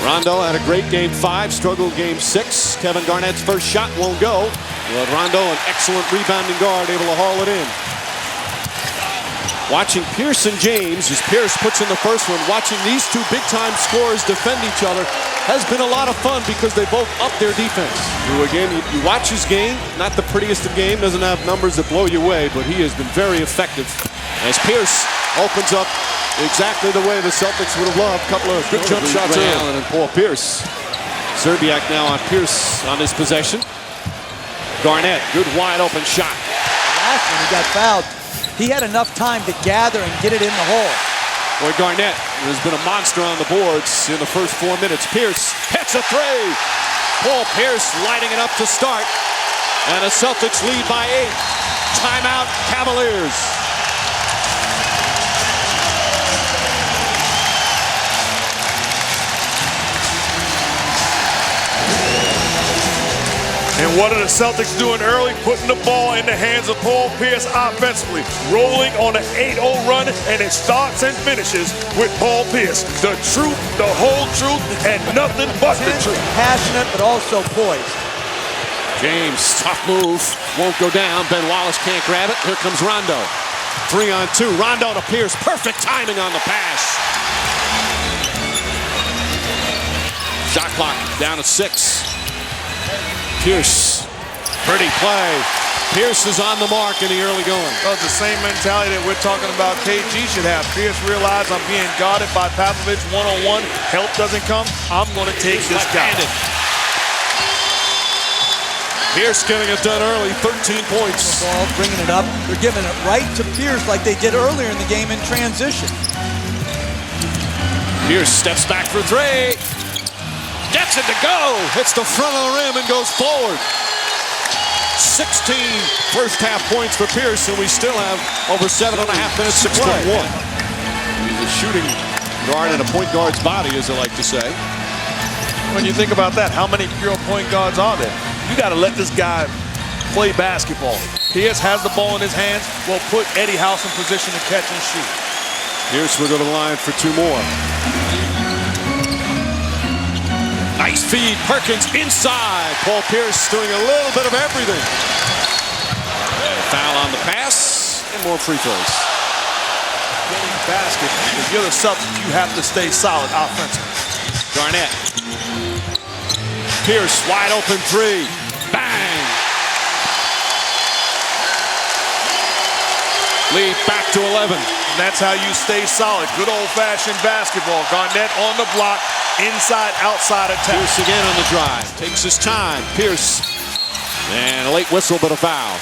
Rondo had a great game 5, struggled game 6. Kevin Garnett's first shot won't go. But Rondo, an excellent rebounding guard, able to haul it in. Watching Pierce and James as Pierce puts in the first one. Watching these two big-time scorers defend each other has been a lot of fun because they both up their defense. Who again, you watch his game, not the prettiest of game, doesn't have numbers that blow you away, but he has been very effective as Pierce opens up exactly the way the Celtics would have loved. A couple of good jump shots early. Allen and Paul Pierce. Zerbiak now on Pierce on this possession. Garnett, good wide open shot. Last one he got fouled. He had enough time to gather and get it in the hole. Boy, Garnett has been a monster on the boards in the first 4 minutes. Pierce hits a three. Paul Pierce lighting it up to start. And the Celtics lead by 8. Timeout, Cavaliers. And what are the Celtics doing early? Putting the ball in the hands of Paul Pierce offensively. Rolling on an 8-0 run, and it starts and finishes with Paul Pierce. The truth, the whole truth, and nothing but the truth. Passionate, but also poised. James, tough move. Won't go down. Ben Wallace can't grab it. Here comes Rondo. 3-on-2. Rondo to Pierce. Perfect timing on the pass. Shot clock down to 6. Pierce, pretty play. Pierce is on the mark in the early going. Well, it's the same mentality that we're talking about KG should have. Pierce realized I'm being guarded by Pavlovich one-on-one. Help doesn't come. I'm going to take this guy. Pierce getting it done early, 13 points. Ball, bringing it up. They're giving it right to Pierce like they did earlier in the game in transition. Pierce steps back for 3. Gets it to go. Hits the front of the rim and goes forward. 16 first half points for Pierce, and we still have over 7.5 minutes to play. 6-1. He's a shooting guard in a point guard's body, as they like to say. When you think about that, how many pure point guards are there? You got to let this guy play basketball. Pierce has the ball in his hands. Well, put Eddie House in position to catch and shoot. Pierce will go to the line for 2 more. Nice feed, Perkins inside. Paul Pierce doing a little bit of everything. Foul on the pass and more free throws. Getting basket. If you're the Celtics, you have to stay solid offensively. Garnett. Pierce, wide open 3. Bang! Lead back to 11. And that's how you stay solid. Good old-fashioned basketball. Garnett on the block. Inside, outside attack. Pierce again on the drive. Takes his time. Pierce. And a late whistle, but a foul.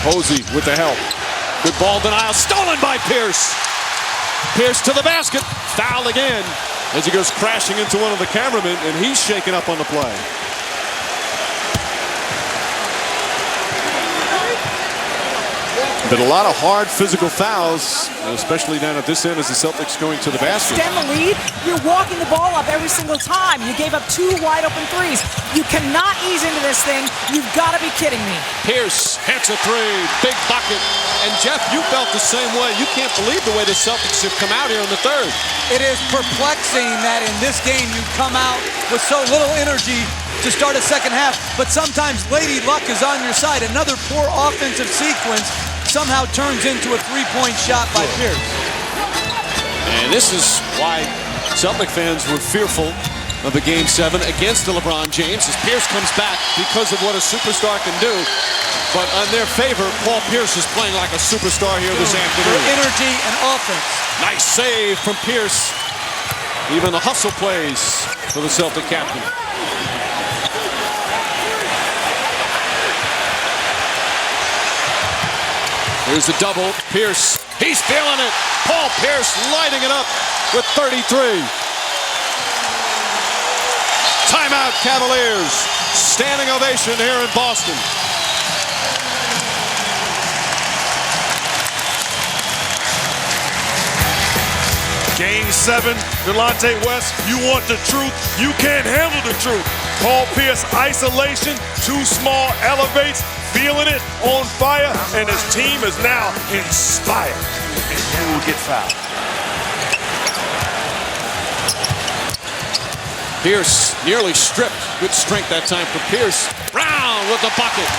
Posey with the help. Good ball denial. Stolen by Pierce. Pierce to the basket. Foul again as he goes crashing into one of the cameramen, and he's shaken up on the play. But a lot of hard physical fouls, especially down at this end as the Celtics going to the basket. Extend the lead, you're walking the ball up every single time. You gave up 2 wide open 3s. You cannot ease into this thing. You've got to be kidding me. Pierce hits a 3, big bucket. And Jeff, you felt the same way. You can't believe the way the Celtics have come out here in the 3rd. It is perplexing that in this game you come out with so little energy to start a second half, but sometimes Lady Luck is on your side. Another poor offensive sequence somehow turns into a 3-point shot by Pierce. And this is why Celtic fans were fearful of the Game 7 against the LeBron James as Pierce comes back because of what a superstar can do. But on their favor, Paul Pierce is playing like a superstar here this afternoon. For energy and offense. Nice save from Pierce. Even the hustle plays for the Celtic captain. Here's the double. Pierce, he's feeling it. Paul Pierce lighting it up with 33. Timeout, Cavaliers. Standing ovation here in Boston. Game 7, Delonte West, you want the truth, you can't handle the truth. Paul Pierce, isolation, too small, elevates, feeling it, on fire, and his team is now inspired. And he will get fouled. Pierce nearly stripped. Good strength that time for Pierce. Brown with the bucket.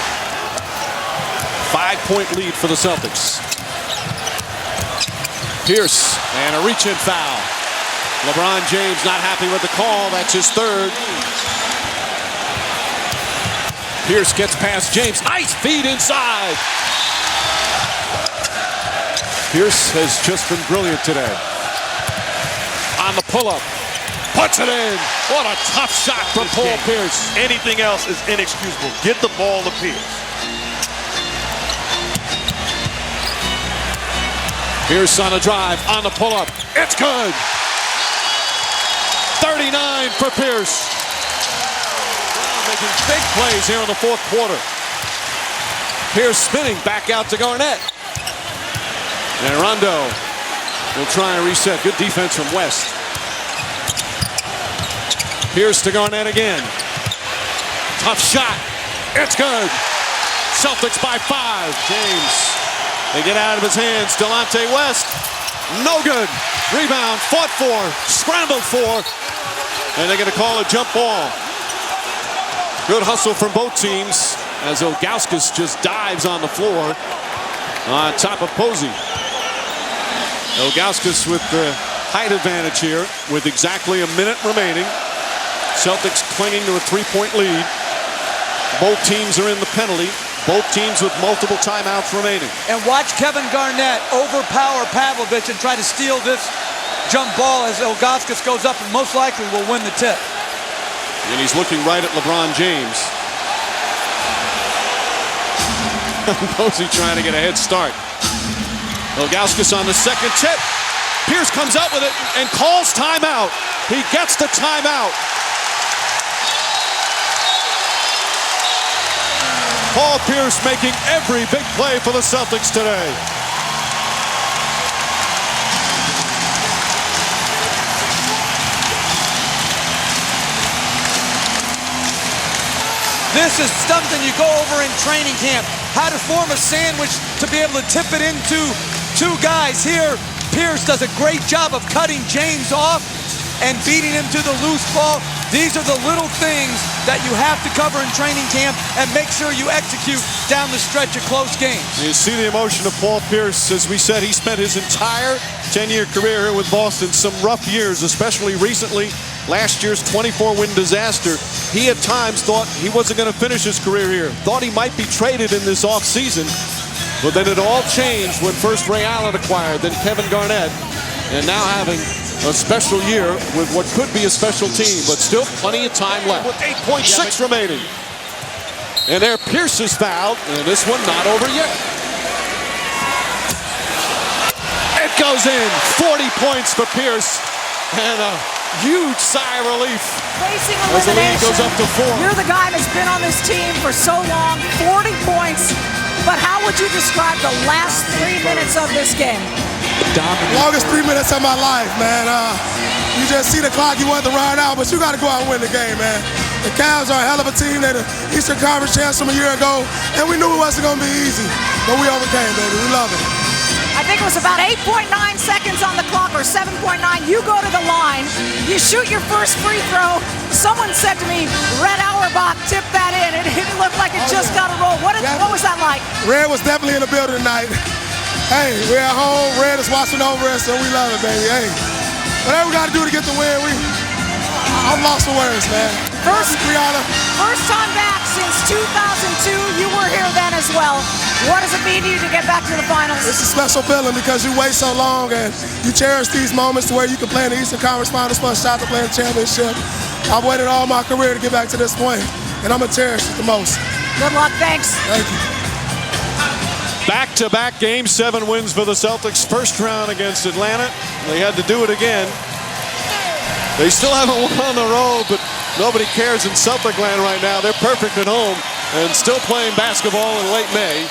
5-point lead for the Celtics. Pierce and a reach-in foul. LeBron James not happy with the call. That's his third. Pierce gets past James. Nice feed inside. Pierce has just been brilliant today. On the pull-up. Puts it in. What a tough shot from Paul Pierce. Anything else is inexcusable. Get the ball to Pierce. Pierce on a drive, on the pull-up. It's good. 39 for Pierce. Making big plays here in the fourth quarter. Pierce spinning back out to Garnett. And Rondo will try and reset. Good defense from West. Pierce to Garnett again. Tough shot. It's good. Celtics by 5. James. They get out of his hands. Delonte West. No good. Rebound. Fought for. Scrambled for. And they're going to call a jump ball. Good hustle from both teams as Ilgauskas just dives on the floor on top of Posey. Ilgauskas with the height advantage here with exactly a minute remaining. Celtics clinging to a 3-point lead. Both teams are in the penalty. Both teams with multiple timeouts remaining. And watch Kevin Garnett overpower Pavlovich and try to steal this jump ball as Ilgauskas goes up and most likely will win the tip. And he's looking right at LeBron James. Posey trying to get a head start. Ilgauskas on the second tip. Pierce comes up with it and calls timeout. He gets the timeout. Paul Pierce making every big play for the Celtics today. This is something you go over in training camp. How to form a sandwich to be able to tip it into two guys. Here, Pierce does a great job of cutting James off and beating him to the loose ball. These are the little things that you have to cover in training camp and make sure you execute down the stretch of close games. You see the emotion of Paul Pierce. As we said, he spent his entire 10-year career here with Boston. Some rough years, especially recently. Last year's 24-win disaster. He at times thought he wasn't going to finish his career here. Thought he might be traded in this offseason. But then it all changed when first Ray Allen acquired, then Kevin Garnett. And now having a special year with what could be a special team, but still plenty of time left with 8.6 remaining. And there Pierce is fouled, and this one not over yet. It goes in, 40 points for Pierce, and a huge sigh of relief Facing as the lead elimination. goes up to 4. You're the guy that's been on this team for so long, 40 points. But how would you describe the last 3 minutes of this game? Longest 3 minutes of my life, man. You just see the clock, you want to run out, but you got to go out and win the game, man. The Cavs are a hell of a team. They're the Eastern Conference champs from a year ago, and we knew it wasn't going to be easy, but we overcame, baby. We love it. I think it was about 8.9 seconds on the clock, or 7.9. You go to the line, you shoot your first free throw. Someone said to me, Red Auerbach tipped that in. It looked like it just got a roll. What was that like? Red was definitely in the building tonight. Hey, we're at home. Red is watching over us, and we love it, baby. Hey, whatever we got to do to get the win, I'm lost for words, man. First time back since 2002. You were here then as well. What does it mean to you to get back to the finals? It's a special feeling because you wait so long and you cherish these moments to where you can play in the Eastern Conference Finals for a shot to play in the championship. I've waited all my career to get back to this point, and I'm going to cherish it the most. Good luck. Thanks. Thank you. Back-to-back Game 7 wins for the Celtics. First round against Atlanta. They had to do it again. They still haven't won on the road, but nobody cares in Celtic land right now. They're perfect at home and still playing basketball in late May.